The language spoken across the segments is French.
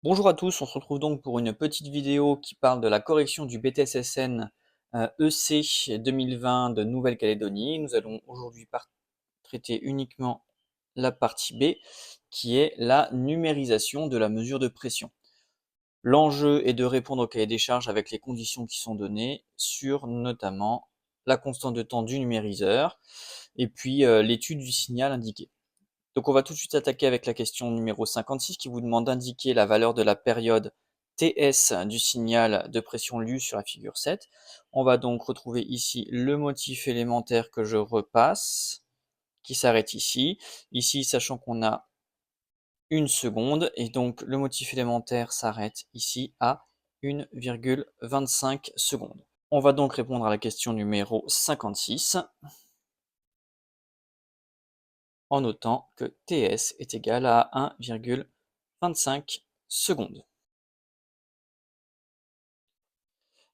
Bonjour à tous, on se retrouve donc pour une petite vidéo qui parle de la correction du BTSSN EC 2020 de Nouvelle-Calédonie. Nous allons aujourd'hui traiter uniquement la partie B, qui est la numérisation de la mesure de pression. L'enjeu est de répondre au cahier des charges avec les conditions qui sont données sur notamment la constante de temps du numériseur et puis l'étude du signal indiqué. Donc on va tout de suite attaquer avec la question numéro 56 qui vous demande d'indiquer la valeur de la période TS du signal de pression lu sur la figure 7. On va donc retrouver ici le motif élémentaire que je repasse, qui s'arrête ici. Ici, sachant qu'on a une seconde, et donc le motif élémentaire s'arrête ici à 1,25 secondes. On va donc répondre à la question numéro 56. En notant que TS est égal à 1,25 secondes.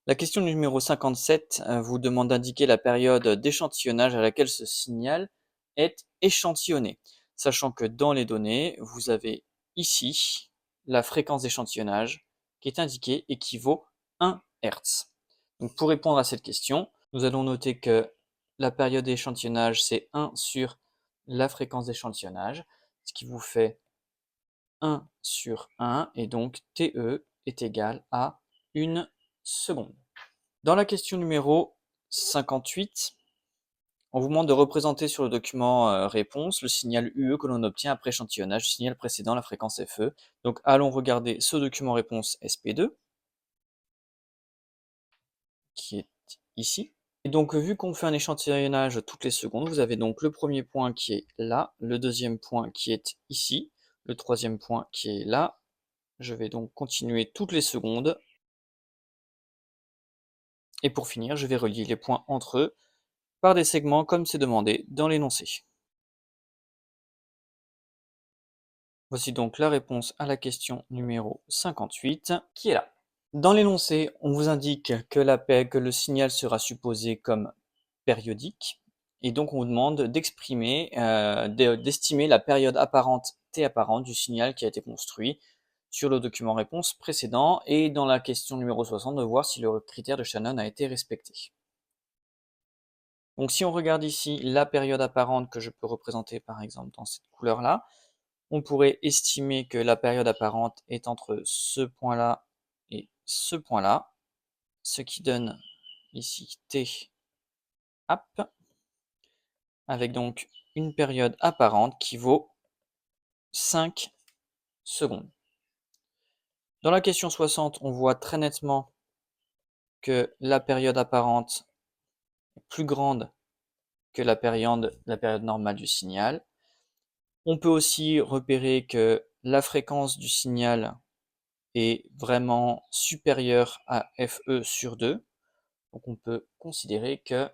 La question numéro 57 vous demande d'indiquer la période d'échantillonnage à laquelle ce signal est échantillonné, sachant que dans les données, vous avez ici la fréquence d'échantillonnage qui est indiquée et qui vaut 1 Hz. Donc pour répondre à cette question, nous allons noter que la période d'échantillonnage, c'est 1 sur la fréquence d'échantillonnage, ce qui vous fait 1 sur 1, et donc TE est égal à 1 seconde. Dans la question numéro 58, on vous demande de représenter sur le document réponse le signal UE que l'on obtient après échantillonnage du signal précédent, la fréquence FE. Donc allons regarder ce document réponse SP2, qui est ici. Et donc vu qu'on fait un échantillonnage toutes les secondes, vous avez donc le premier point qui est là, le deuxième point qui est ici, le troisième point qui est là. Je vais donc continuer toutes les secondes. Et pour finir, je vais relier les points entre eux par des segments comme c'est demandé dans l'énoncé. Voici donc la réponse à la question numéro 58 qui est là. Dans l'énoncé, on vous indique que le signal sera supposé comme périodique, et donc on vous demande d'estimer la période apparente T apparente du signal qui a été construit sur le document réponse précédent, et dans la question numéro 60 de voir si le critère de Shannon a été respecté. Donc si on regarde ici la période apparente que je peux représenter par exemple dans cette couleur-là, on pourrait estimer que la période apparente est entre ce point-là et ce point-là, ce qui donne ici T app, avec donc une période apparente qui vaut 5 secondes. Dans la question 60, on voit très nettement que la période apparente est plus grande que la période normale du signal. On peut aussi repérer que la fréquence du signal est vraiment supérieure à FE sur 2. Donc on peut considérer que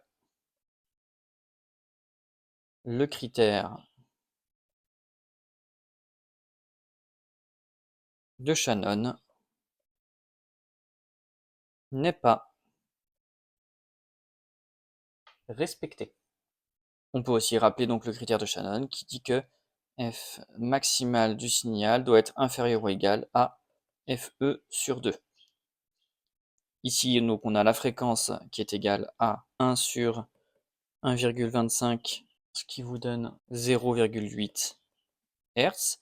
le critère de Shannon n'est pas respecté. On peut aussi rappeler donc le critère de Shannon qui dit que F maximal du signal doit être inférieur ou égal à FE sur 2. Ici, donc, on a la fréquence qui est égale à 1 sur 1,25, ce qui vous donne 0,8 Hz.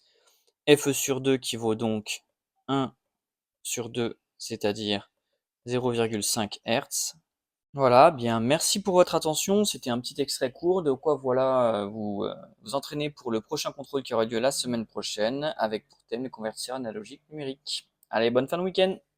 FE sur 2 qui vaut donc 1 sur 2, c'est-à-dire 0,5 Hz. Voilà, bien merci pour votre attention. C'était un petit extrait court de quoi vous entraîner pour le prochain contrôle qui aura lieu la semaine prochaine avec pour thème les convertisseurs analogiques numériques. Allez, bonne fin de week-end!